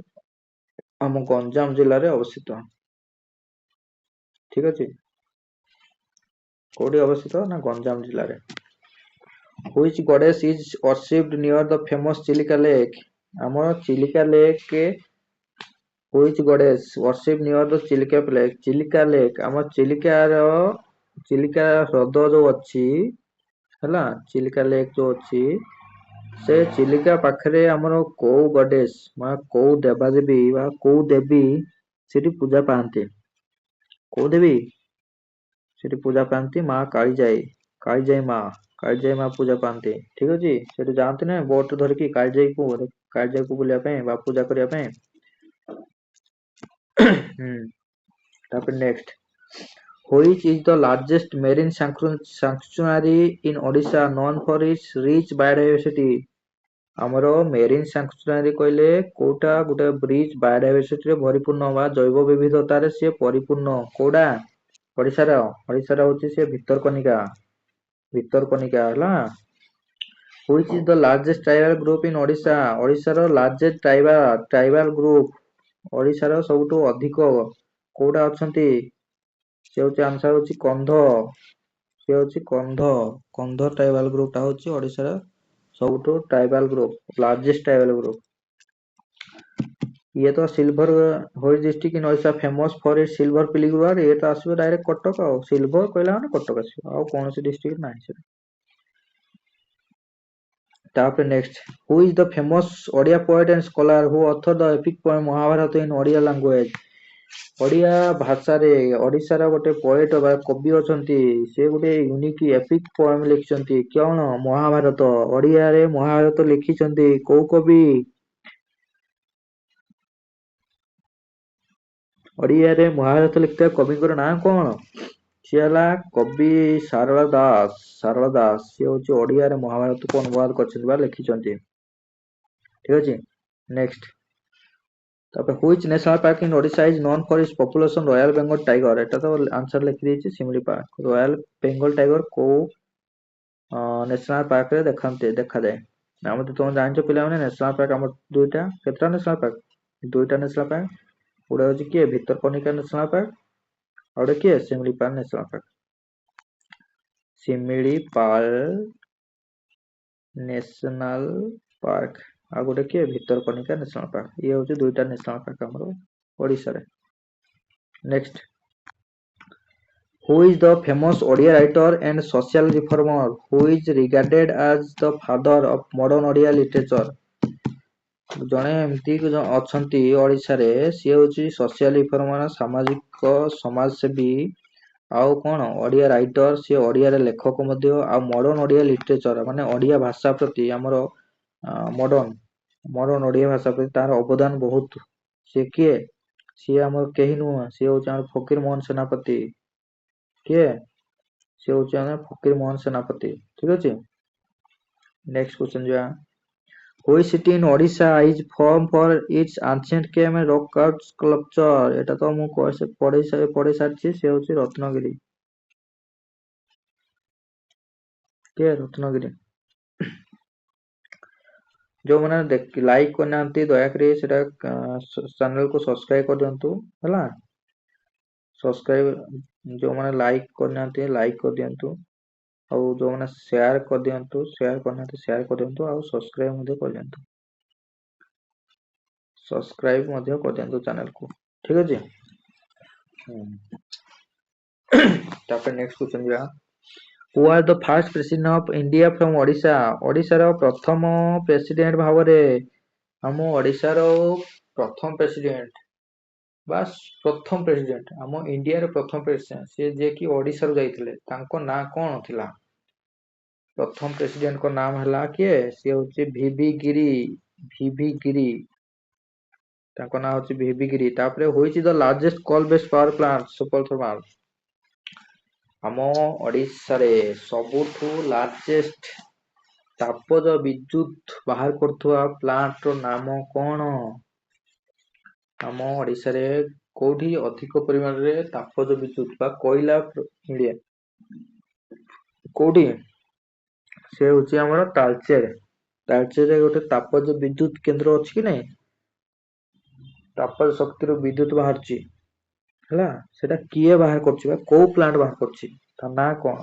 ଆମ ଗଞ୍ଜାମ ଜିଲ୍ଲାରେ ଅବସ୍ଥିତ। ଠିକ ଅଛି, କୋଉଠି ଅବସ୍ଥିତ ନା ଗଞ୍ଜାମ ଜିଲ୍ଲାରେ। Which goddess is worshipped near the famous Chilika Lake? ଆମର Chilika lake which goddess worshipped near the Chilika Lake? Chilika lake ଆମ ଚିଲିକା ହ୍ରଦ ଯୋଉ ଅଛି ହେଲା, ଚିଲିକା ଲେକ୍ ଯୋଉ ଅଛି ସେ ଚିଲିକା ପାଖରେ ଆମର କୋଉ ଗଡେସ୍ ବା କୋଉ ଦେବାଦେବୀ ବା କୋଉ ଦେବୀ ସେଠି ପୂଜା ପାଆନ୍ତି? କୋଉ ଦେବୀ ସେଠି ପୂଜା ପାଆନ୍ତି? ମା କାଳିଜାଇ ମା ପୂଜା ପାଆନ୍ତି। ଠିକ ଅଛି, ସେଠି ଯାଆନ୍ତି ନା ବୋଟ ଧରିକି କାଳିଜାଇକୁ ବୁଲିବା ପାଇଁ ବା ପୂଜା କରିବା ପାଇଁ। ତାପରେ next, which is the largest marine sanctuary in Odisha known for its rich biodiversity? ଆମର ମେରିନ୍ ସାଙ୍କ୍ଚୁଆରୀ କହିଲେ କୋଉଟା ଗୋଟେ ବ୍ରିଜ ବାୟୋଡାଇଭର୍ସିଟିରେ ପରିପୂର୍ଣ୍ଣ ବା ଜୈବ ବିବିଧତାରେ ସିଏ ପରିପୂର୍ଣ୍ଣ। କୋଉଟା? ଓଡ଼ିଶାର ହଉଛି ସେ ଭିତରକନିକା ହେଲା। Which is the largest tribal group in Odisha? ଓଡ଼ିଶାର largest tribal group, ଓଡ଼ିଶାର ସବୁଠୁ ଅଧିକ କୋଉଟା ଅଛନ୍ତି? ସେ ହଉଛି ଆନ୍ସର ହଉଛି କନ୍ଧ ଟ୍ରାଇବାଲ ଗ୍ରୁପ ଟା ହଉଛି ଓଡ଼ିଶାର ସବୁଠୁ tribal group, largest tribal group. ଇଏ ତ silver which district in Odisha famous for its silver filigree, ଇଏ ତ ଆସିବ ଡାଇରେକ୍ଟ କଟକ ଆଉ, ସିଲଭର କହିଲା ମାନେ କଟକ ଆସିବ, ଆଉ କୌଣସି ଡିଷ୍ଟ୍ରିକ୍ଟ ନାହିଁ ସେଟା। ତାପରେ next, who is the famous Odia poet and scholar who author the epic poem Mahabharat in Odia language? Odia ଭାଷାରେ ଓଡ଼ିଶାର ଗୋଟେ ପୋଏଟ ବା କବି ଅଛନ୍ତି, ସେ ଗୋଟେ ୟୁନିକ୍ ଏପିକ୍ ପୋଏମ ଲେଖିଛନ୍ତି। କଣ? ମହାଭାରତ। ଓଡ଼ିଆରେ ମହାଭାରତ ଲେଖିଛନ୍ତି କୋଉ କବି? ଓଡ଼ିଆରେ ମହାଭାରତ ଲେଖିଥିବା କବିଙ୍କର ନାଁ କଣ? ସିଏ ହେଲା କବି ସାରଳା ଦାସ। ସିଏ ହଉଛି ଓଡ଼ିଆରେ ମହାଭାରତକୁ ଅନୁବାଦ କରିଛନ୍ତି ବା ଲେଖିଛନ୍ତି। ଠିକ ଅଛି, ନେକ୍ସଟ, ତାପରେ which national park in Odisha is known for its population royal bengal tiger? ଏଟା ତ ଆନ୍ସର ଲେଖିଦେଇଛି, Simili park. Royal Bengal tiger କୋଉ ନ୍ୟାସନାଲ ପାର୍କରେ ଦେଖାଯାଏ? ଆମେ ତ ତମେ ଜାଣିଛ ପିଲାମାନେ, ନ୍ୟାସନାଲ ପାର୍କ ଆମର ଦୁଇଟା। କେତେଟା ନ୍ୟାସନାଲ ପାର୍କ? ଦୁଇଟା ନ୍ୟାସନାଲ ପାର୍କ। ଗୋଟେ ହଉଛି କିଏ? ଭିତରକନିକା ନ୍ୟାସନାଲ ପାର୍କ, ଆଉ ଗୋଟେ କିଏ? Similipal national park. Similipal national park, ଆଉ ଗୋଟେ କିଏ? Bhitarkanika national park. ଇଏ ହଉଛି ଦୁଇଟା ନ୍ୟାସନାଲ ପାର୍କ ଆମର ଓଡ଼ିଶାରେ। Next, who is the famous Odia writer and social reformer who is regarded as the father of modern Odia literature? ଜଣେ ଏମିତି ଅଛନ୍ତି ଓଡ଼ିଶାରେ, ସିଏ ହଉଛି ସୋସିଆଲ ରିଫର୍ମର, ସାମାଜିକ ସମାଜସେବୀ, ଆଉ କଣ ଓଡ଼ିଆ ରାଇଟର, ସିଏ ଓଡ଼ିଆରେ ଲେଖକ ମଧ୍ୟ, ଆଉ ମଡର୍ଣ୍ଣ ଓଡ଼ିଆ ଲିଟରେଚର ମାନେ ଓଡ଼ିଆ ଭାଷା ପ୍ରତି ଆମର ମଡର୍ଣ୍ଣ ଓଡ଼ିଆ ଭାଷା ପ୍ରତି ତାର ଅବଦାନ ବହୁତ। ସିଏ କିଏ? ସିଏ ଆମର କେହି ନୁହଁ, ସିଏ ହଉଛି ଆମର ଫକୀର ମୋହନ ସେନାପତି। କିଏ? ସିଏ ହଉଛି ଆମର ଫକୀର ମୋହନ ସେନାପତି। ଠିକ ଅଛି, ନେକ୍ସଟ କ୍ୱେଶ୍ଚନ ଯିବା। Which city in Odisha is famed for its ancient cave and rock cut sculpture? এটা তো ମୁଁ ପଢେଇ ସାରିଛି, ସେ ହଉଛି ରତ୍ନଗିରି। କିଏ? ରତ୍ନଗିରି। ଯୋଉମାନେ ଲାଇକ୍ କରିନାହାନ୍ତି ଦୟାକରି ସେଟା ଚ୍ୟାନେଲକୁ ସବସ୍କ୍ରାଇବ କରିଦିଅନ୍ତୁ ହେଲା। ଯୋଉମାନେ ଲାଇକ୍ କରିନାହାନ୍ତି ଲାଇକ୍ କରିଦିଅନ୍ତୁ, ଆଉ ଯୋଉମାନେ ସେୟାର କରିଦିଅନ୍ତୁ, ସେୟାର କରିନାହାନ୍ତି ସେୟାର କରିଦିଅନ୍ତୁ, ଆଉ ସବସ୍କ୍ରାଇବ ମଧ୍ୟ କରିଦିଅନ୍ତୁ। ସବସ୍କ୍ରାଇବ ମଧ୍ୟ କରିଦିଅନ୍ତୁ ଚ୍ୟାନେଲକୁ। ଠିକ ଅଛି, ତାପରେ ନେକ୍ସଟ କ୍ୱେଶ୍ଚନ ଯିବା। Who are the first president of India from Odisha? ଓଡ଼ିଶାର ପ୍ରଥମ ପ୍ରେସିଡେଣ୍ଟ ଭାବରେ, ଆମ ଓଡ଼ିଶାର ପ୍ରଥମ ପ୍ରେସିଡେଣ୍ଟ ଆମ ଇଣ୍ଡିଆର ପ୍ରଥମ ପ୍ରେସିଡେଣ୍ଟ, ସେ ଯିଏକି ଓଡ଼ିଶାରୁ ଯାଇଥିଲେ, ତାଙ୍କ ନାଁ କଣ ଥିଲା? ପ୍ରଥମ ପ୍ରେସିଡେଣ୍ଟଙ୍କ ନାମ ହେଲା କିଏ? ସିଏ ହଉଛି ଭିଭି ଗିରି। ତାଙ୍କ ନାଁ ହଉଛି ଭିଭି ଗିରି। ତାପରେ which is the largest coal based power plant? Super thermal. ଆମ ଓଡ଼ିଶାରେ ସବୁଠୁ ଲାର୍ଜେଷ୍ଟ ତାପଜ ବିଦ୍ୟୁତ ବାହାର କରୁଥିବା ପ୍ଲାଣ୍ଟର ନାମ କଣ? ଆମ ଓଡ଼ିଶାରେ କୋଉଠି ଅଧିକ ପରିମାଣରେ ତାପଜ ବିଦ୍ୟୁତ ବା କୋଇଲା ମିଳେ? କୋଉଠି? ସେ ହଉଛି ଆମର ତାଳଚେରରେ ଗୋଟେ ତାପଜ ବିଦ୍ୟୁତ କେନ୍ଦ୍ର ଅଛି କି ନାଇଁ? ତାପଜ ଶକ୍ତିରୁ ବିଦ୍ୟୁତ ବାହାରୁଛି ହେଲା, ସେଟା କିଏ ବାହାର କରୁଛି ବା କୋଉ ପ୍ଲାଣ୍ଟ ବାହାର କରୁଛି? ତା ନାଁ କଣ?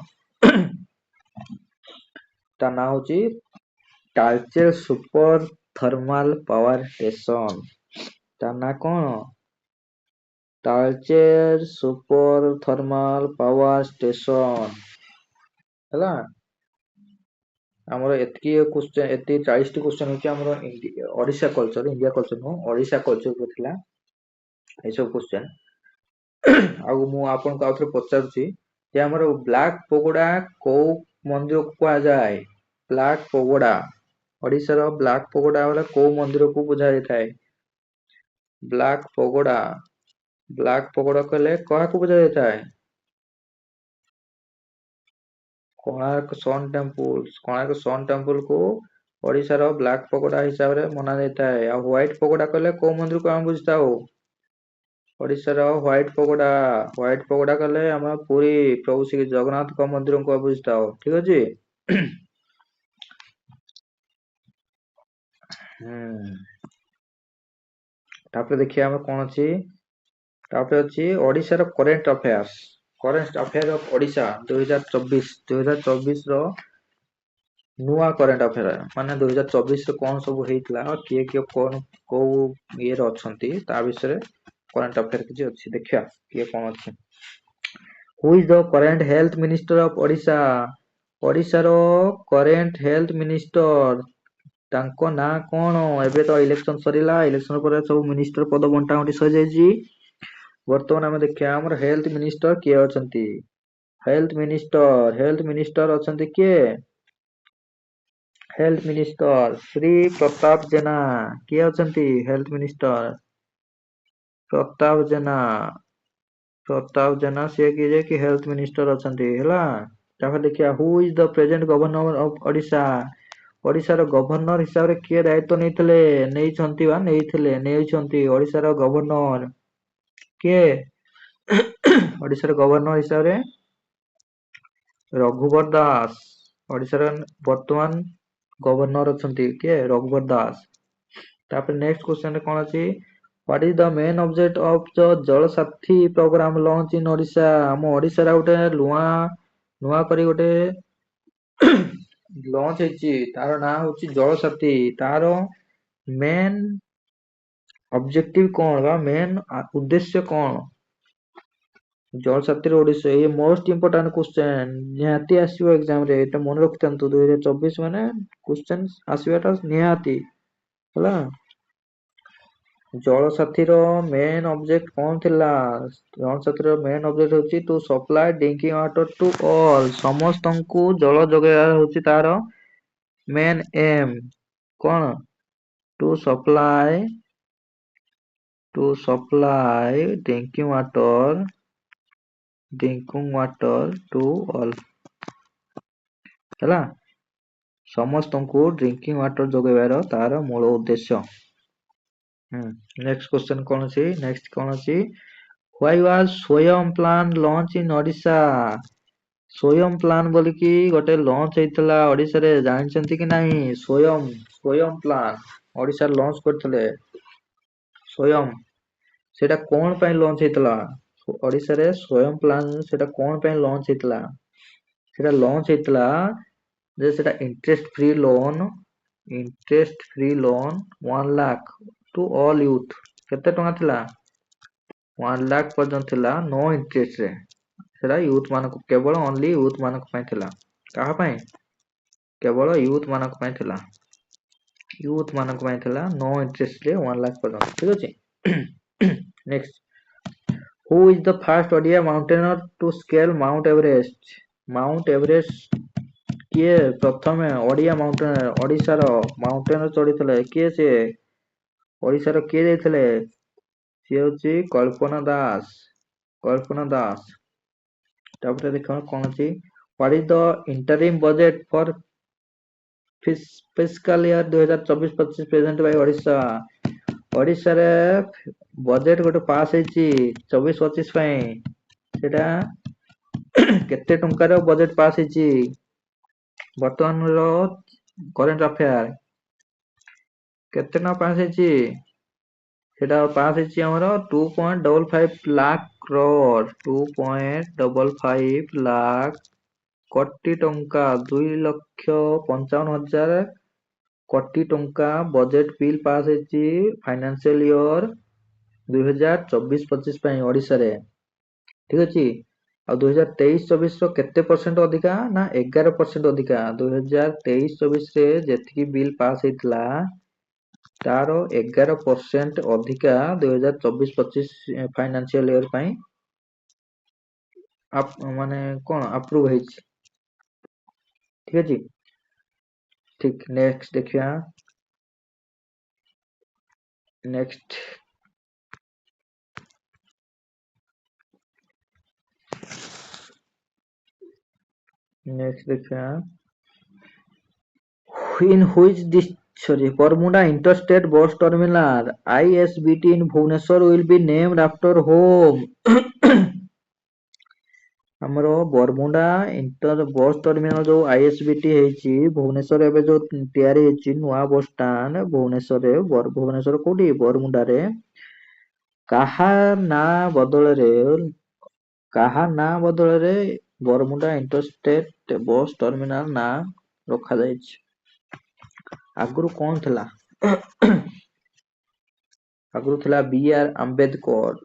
ତା ନାଁ ହଉଛି Talcher super thermal power station. ତା ନାଁ କଣ? Talcher super thermal power station. ହେଲା, ଆମର ଏତିକି କ୍ୱେଶ୍ଚନ, ଏତିକି 40ଟି କ୍ୱେଶ୍ଚନ ହଉଛି ଆମର ଓଡିଶା କଲଚର, ଇଣ୍ଡିଆ କଲଚର ନୁହଁ, ଓଡିଶା କଲଚର ଥିଲା ଏସବୁ କ୍ୱେଶ୍ଚନ। ଆଉ ମୁଁ ଆପଣଙ୍କୁ ଆଉ ଥରେ ପଚାରୁଛି ଯେ ଆମର ବ୍ଲାକ୍ ପଗୋଡା କୋଉ ମନ୍ଦିରକୁ କୁହାଯାଏ? ବ୍ଲାକ୍ ପଗୋଡା, ଓଡିଶାର ବ୍ଲାକ୍ ପଗୋଡା ବଲେ କୋଉ ମନ୍ଦିରକୁ ବୁଝା ଯାଇଥାଏ? ବ୍ଲାକ୍ ପଗୋଡା, ବ୍ଲାକ୍ ପଗୋଡା କହିଲେ କାହାକୁ ବୁଝା ଯାଇଥାଏ? କୋଣାର୍କ ସନ୍ ଟେମ୍ପୁଲ, କୋଣାର୍କ ସନ୍ ଟେମ୍ପୁଲ କୁ ଓଡିଶାର ବ୍ଲାକ୍ ପଗୋଡା ହିସାବରେ ମନା ଯାଇଥାଏ। ଆଉ ହ୍ୱାଇଟ୍ ପଗୋଡା କହିଲେ କୋଉ ମନ୍ଦିରକୁ ଆମେ ବୁଝିଥାଉ? ଓଡିଶାର ହ୍ୱାଇଟ୍ ପଗୋଡା, ହ୍ୱାଇଟ୍ ପଗୋଡା କହିଲେ ଆମେ ପୁରୀ ପ୍ରଭୁ ଶ୍ରୀ ଜଗନ୍ନାଥଙ୍କ ମନ୍ଦିରକୁ ବୁଝିଥାଉ। ଠିକ ଅଛି। ତାପରେ ଦେଖିବା ଆମେ କଣ ଅଛି। ତାପରେ ଅଛି ଓଡିଶାର current affairs, current affair of Odisha 2024 ର ନୂଆ କରେଣ୍ଟ ଆଫେୟାର, ମାନେ 2024 ରେ କଣ ସବୁ ହେଇଥିଲା, କିଏ କିଏ କଣ କୋଉ ଇଏରେ ଅଛନ୍ତି, ତା ବିଷୟରେ କରେଣ୍ଟ ଆଫେୟାର କିଛି ଅଛି। ଦେଖିବା କିଏ କଣ ଅଛି। ହୁ is the current health minister of Odisha? ଓଡିଶାର କରେଣ୍ଟ ହେଲ୍ଥ ମିନିଷ୍ଟର, ତାଙ୍କ ନାଁ କଣ? ଏବେ ତ ଇଲେକ୍ସନ ସରିଲା, ଇଲେକ୍ସନ ପରେ ସବୁ ମିନିଷ୍ଟର ପଦ ବଣ୍ଟା ବଣ୍ଟି ସରିଯାଇଛି। ବର୍ତ୍ତମାନ ଆମେ ଦେଖିବା ଆମର ହେଲ୍ଥ ମିନିଷ୍ଟର କିଏ ଅଛନ୍ତି। ହେଲ୍ଥ ମିନିଷ୍ଟର, ହେଲ୍ଥ ମିନିଷ୍ଟର ଅଛନ୍ତି କିଏ? Health minister Shri Pratap Jena. କିଏ ଅଛନ୍ତି ହେଲ୍ଥ ମିନିଷ୍ଟର? ପ୍ରତାପ ଜେନା, ପ୍ରତାପ ଜେନା ସିଏ କିଏ କି ହେଲ୍ଥ ମିନିଷ୍ଟର ଅଛନ୍ତି। ହେଲା, ତାପରେ ଦେଖିବା ହୁ is the present governor of Odisha? ଓଡିଶାର ଗଭର୍ଣ୍ଣର ହିସାବରେ କିଏ ଦାୟିତ୍ୱ ନେଇଥିଲେ, ନେଇଛନ୍ତି ବା ନେଇଥିଲେ, ନେଇଛନ୍ତି ଓଡିଶାର ଗଭର୍ଣ୍ଣର କିଏ? ଓଡିଶାର ଗଭର୍ଣ୍ଣର ହିସାବରେ ରଘୁବର ଦାସ, ଓଡିଶାର ବର୍ତ୍ତମାନ ଗଭର୍ଣ୍ଣର ଅଛନ୍ତି କିଏ? ରଘୁବର ଦାସ। ତାପରେ ନେକ୍ସଟ କ୍ୱେଶ୍ଚନ କଣ ଅଛି? What is the main object of the ଜଳ ସାଥୀ program launch in ଓଡିଶା? ଆମ ଓଡିଶାରେ ଗୋଟେ ନୂଆ କରି ଗୋଟେ ଲଞ୍ଚ ହେଇଛି, ତାର ନାଁ ହଉଛି ଜଳ ସାଥୀ। ତାର ମେନ୍ ଅବଜେକ୍ଟିଭ କଣ ବା ମେନ୍ ଉଦ୍ଦେଶ୍ୟ କଣ? ଜଳ ସାଥୀର ଓଡିଶା, ଇଏ ମୋଷ୍ଟ ଇମ୍ପୋର୍ଟାଣ୍ଟ କ୍ୱେଶ୍ଚନ, ନିହାତି ଆସିବ ଏକ୍ସାମ ରେ, ଏଟା ମନେ ରଖିଥାନ୍ତୁ। 2024 ମାନେ କ୍ୱେଶ୍ଚନ ଆସିବାଟା ନିହାତି। ହେଲା, ଜଳ ସାଥୀର ମେନ୍ ଅବଜେକ୍ଟ କଣ ଥିଲା? ଜଳ ସାଥୀର ମେନ୍ ଅବଜେକ୍ଟ ହଉଛି to supply drinking water to all, ସମସ୍ତଙ୍କୁ ଜଳ ଯୋଗାଇବା ହଉଛି ତାର ମେନ୍ ଏମ୍। କଣ? To supply drinking water to all। ହେଲା, ସମସ୍ତଙ୍କୁ ଡ୍ରିଙ୍କିଂ ୱାଟର ଯୋଗାଇବାର ତାର ମୂଳ ଉଦ୍ଦେଶ୍ୟ। ନେକ୍ସଟ କ୍ୱେଶ୍ଚନ କଣ ଅଛି? ନେକ୍ସଟ କଣ ଅଛି? Why was ସ୍ୱୟଂ ପ୍ଲାନ ଲଞ୍ଚ ଇନ୍ ଓଡିଶା? ସ୍ୱୟଂ ପ୍ଲାନ ବୋଲିକି ଗୋଟେ ଲଞ୍ଚ ହେଇଥିଲା ଓଡିଶାରେ, ଜାଣିଛନ୍ତି କି ନାହିଁ? ସ୍ୱୟଂ ପ୍ଲାନ ଓଡିଶାରେ ଲଞ୍ଚ କରିଥିଲେ। ସ୍ୱୟଂ, ସେଟା କଣ ପାଇଁ ଲଞ୍ଚ ହେଇଥିଲା? ଓଡିଶାରେ ସ୍ୱୟଂ ପ୍ଲାନ ସେଟା କଣ ପାଇଁ ଲଞ୍ଚ ହେଇଥିଲା? ସେଟା ଲଞ୍ଚ ହେଇଥିଲା ଯେ ସେଟା interest free loan 1 lakh to all youth. କେତେ ଟଙ୍କା ଥିଲା? 1 lakh ପର୍ଯ୍ୟନ୍ତ ଥିଲା, ନୋ ଇଣ୍ଟରେଷ୍ଟ ରେ। ସେଟା ୟୁଥ ମାନଙ୍କୁ, କେବଳ ଓନ୍ଲି ୟୁଥ ମାନଙ୍କ ପାଇଁ ଥିଲା। କାହା ପାଇଁ? କେବଳ ୟୁଥ ମାନଙ୍କ ପାଇଁ ଥିଲା। ୟୁଥ ମାନଙ୍କ ପାଇଁ ଥିଲା, ନୋ ଇଣ୍ଟରେଷ୍ଟ ରେ 1 lakh ପର୍ଯ୍ୟନ୍ତ। ଠିକ ଅଛି। Next, who is the first Odia mountaineer to scale mount Everest? Mount Everest କିଏ ପ୍ରଥମେ ଓଡିଆ ମାଉଣ୍ଟେନର, ଓଡିଶାର ମାଉଣ୍ଟେନର ଚଢିଥିଲେ? କିଏ ସିଏ? ଓଡିଶାର କିଏ ଯାଇଥିଲେ? ସିଏ ହଉଛି କଳ୍ପନା ଦାସ, କଳ୍ପନା ଦାସ। ତାପରେ ଦେଖ କଣ ଅଛି? What is the interim budget for fiscal year 2024-25 present by Odisha? ଓଡିଶାରେ ବଜେଟ ଗୋଟେ ପାସ୍ ହେଇଛି 24-25 ପାଇଁ। ସେଟା କେତେ ଟଙ୍କାର ବଜେଟ ପାସ୍ ହେଇଛି? ବର୍ତ୍ତମାନର କରେଣ୍ଟ ଆଫେୟାର, କେତେ ଟଙ୍କା ପାସ୍ ହେଇଛି? ସେଟା ପାସ୍ ହେଇଛି ଆମର 2.55 lakh crore 2.55 lakh କୋଟି ଟଙ୍କା 2,55,000 କୋଟି ଟଙ୍କା ବଜେଟ୍ ବିଲ୍ ପାସ୍ ହେଇଛି ଫାଇନାନ୍ସିଆଲ ଇୟର 2024-25 ପାଇଁ ଓଡ଼ିଶାରେ। ଠିକ ଅଛି। ଆଉ 2023-24 ର କେତେ ପରସେଣ୍ଟ ଅଧିକା ନା 11% ଅଧିକା। 2023-24 ରେ ଯେତିକି ବିଲ୍ ପାସ୍ ହେଇଥିଲା ତାର 11% ଅଧିକା 2024-25 ଫାଇନାନ୍ସିଆଲ ଇୟର ପାଇଁ ମାନେ କଣ ଆପ୍ରୁଭ ହେଇଛି। ଠିକ ଅଛି। ଠିକ ନେକ୍ସଟ ଦେଖିବା। ନେକ୍ସଟ ଦେଖିବା। In which Bermuda Interstate Bus Terminal (ISBT) in Bhubaneswar will be named after whom? ଆମର ବରମୁଣ୍ଡା ଇଣ୍ଟର ବସ୍ ଟର୍ମିନାଲ ଯୋଉ ISBT ହେଇଛି ଭୁବନେଶ୍ୱର ଏବେ ଯୋଉ ତିଆରି ହେଇଛି ନୂଆ ବସ୍ ଷ୍ଟାଣ୍ଡ ଭୁବନେଶ୍ୱରରେ ଭୁବନେଶ୍ୱର କୋଉଠି ବରମୁଣ୍ଡାରେ କାହା ନାଁ ବଦଳରେ ବରମୁଣ୍ଡା ଇଣ୍ଟରଷ୍ଟେଟ ବସ୍ ଟର୍ମିନାଲ ନାଁ ରଖାଯାଇଛି। ଆଗରୁ କଣ ଥିଲା? ଆଗରୁ ଥିଲା BR ଆମ୍ବେଦକର।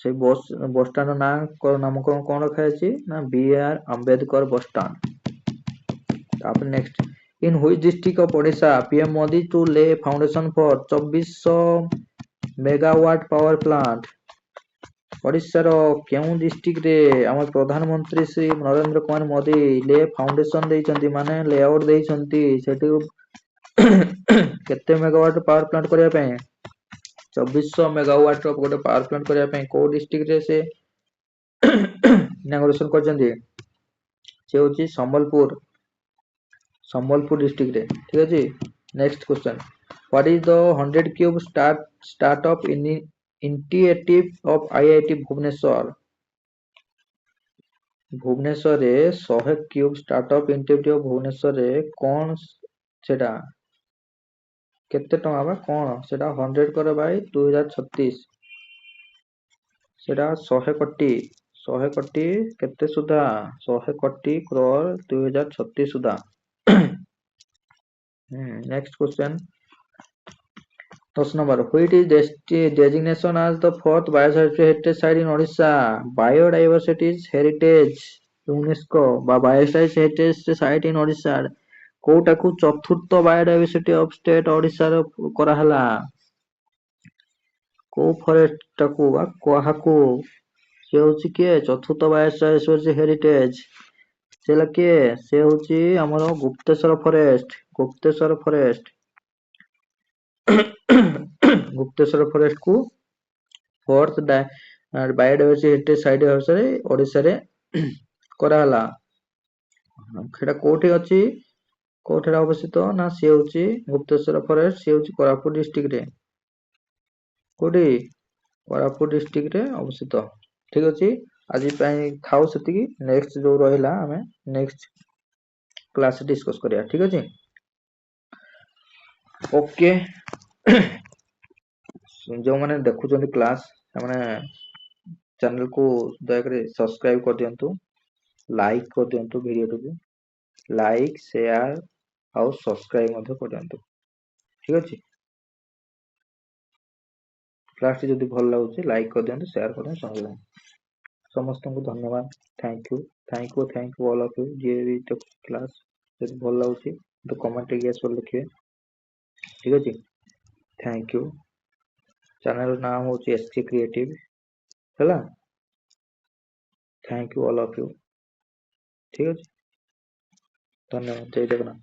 ସେ ବସଷ୍ଟାଣ୍ଡ ନାମକରଣ କଣ ରଖାଯାଇଛି ନା BR ଆମ୍ବେଦକର ବସଷ୍ଟାଣ୍ଡ। ତାପରେ next in which district of Odisha PM Modi to lay foundation for 2400 megawatt power plant? ଓଡ଼ିଶାର କେଉଁ ଡିଷ୍ଟ୍ରିକ୍ଟରେ ଆମ ପ୍ରଧାନମନ୍ତ୍ରୀ ଶ୍ରୀ ନରେନ୍ଦ୍ର କୁମାର ମୋଦି ଲେ ଫାଉଣ୍ଡେସନ ଦେଇଛନ୍ତି ମାନେ ଲେଆଉଟ ଦେଇଛନ୍ତି ସେଠି କେତେ ମେଗାୱାଟ ପାୱାର ପ୍ଲାଣ୍ଟ କରିବା ପାଇଁ 2400 ମେଗାୱାଟ ର ଗୋଟେ ପାୱାର ପ୍ଲାଣ୍ଟ କରିବା ପାଇଁ କୋଉ ଡିଷ୍ଟ୍ରିକ୍ଟରେ ସେ ଇନାଗୁରେସନ କରିଛନ୍ତି ସେ ହଉଛି ସମ୍ବଲପୁର ଡିଷ୍ଟ୍ରିକ୍ଟରେ। ଠିକ ଅଛି। Next question what is the 100 cube startup initiative of IIT Bhubaneswar? ଭୁବନେଶ୍ୱରରେ 100 କ୍ୟୁବ ଷ୍ଟାର୍ଟଅପ୍ ଇନିସିଏଟିଭ ଭୁବନେଶ୍ୱରରେ କଣ ସେଟା କେତେ ଟଙ୍କା ବା କଣ ସେଟା 100 କର ବାଇ 2036 ସେଟା 100 କୋଟି କେତେ ସୁଧା 100 କୋଟି କ୍ରୋର 2036 ସୁଧା। Next question 10 number which is designation as the fourth biodiversity site in Odisha? Biodiversity heritage UNESCO বা biodiversity heritage site in Odisha କୋଉଟାକୁ ଚତୁର୍ଥ biodiversity of state ଓଡ଼ିଶାର କରାହେଲା କୋଉ ଫରେଷ୍ଟ ଟାକୁ ବା କାହାକୁ ସେ ହଉଛି କିଏ ଚତୁର୍ଥ biodiversity heritage ସେ ହେଲା କିଏ ସେ ହଉଛି ଆମର ଗୁପ୍ତେଶ୍ୱର ଫରେଷ୍ଟ ଗୁପ୍ତେଶ୍ୱର ଫରେଷ୍ଟ କୁ ଫୋର୍ଥ ବାୟୋଡାଇଭର୍ସିଟି ହେରିଟେଜ ସାଇଟ୍ ଅନୁସାରେ ଓଡ଼ିଶାରେ କରାହେଲା। ସେଟା କୋଉଠି ଅଛି କୋଉଠାରେ ଅବସ୍ଥିତ ନା ସିଏ ହଉଛି ଗୁପ୍ତେଶ୍ୱର ଫରେଷ୍ଟ ସିଏ ହଉଛି କୋରାପୁଟ ଡିଷ୍ଟ୍ରିକ୍ଟରେ କୋଉଠି କୋରାପୁଟ ଡିଷ୍ଟ୍ରିକ୍ଟରେ ଅବସ୍ଥିତ। ଠିକ ଅଛି। ଆଜି ପାଇଁ ଥାଉ ସେତିକି ନେକ୍ସଟ ଯୋଉ ରହିଲା ଆମେ ନେକ୍ସଟ କ୍ଲାସ ଡିସ୍କସ କରିବା। ଠିକ ଅଛି। ଓକେ ଯୋଉମାନେ ଦେଖୁଛନ୍ତି କ୍ଲାସ ସେମାନେ ଚ୍ୟାନେଲକୁ ଦୟାକରି ସବସ୍କ୍ରାଇବ କରିଦିଅନ୍ତୁ ଲାଇକ୍ କରିଦିଅନ୍ତୁ ଭିଡିଓଟିକୁ ଲାଇକ୍ ସେୟାର ଆଉ ସବସ୍କ୍ରାଇବ ମଧ୍ୟ କରିଦିଅନ୍ତୁ। ଠିକ ଅଛି। କ୍ଲାସଟି ଯଦି ଭଲ ଲାଗୁଛି ଲାଇକ୍ କରିଦିଅନ୍ତୁ ସେୟାର କରିଦିଅନ୍ତୁ ସମସ୍ତଙ୍କୁ ଧନ୍ୟବାଦ। Thank you all of you ଯିଏ ବି କ୍ଲାସ ଯଦି ଭଲ ଲାଗୁଛି ତ କମେଣ୍ଟ ୟେସ୍ ବୋଲି ଲେଖିବେ। ଠିକ ଅଛି। Thank you. ଚ୍ୟାନେଲ ନାଁ ହଉଛି SK କ୍ରିଏଟିଭ ହେଲା। Thank you all of you. ଠିକ ଅଛି। ଧନ୍ୟବାଦ। ଜୟ ଜଗନ୍ନାଥ।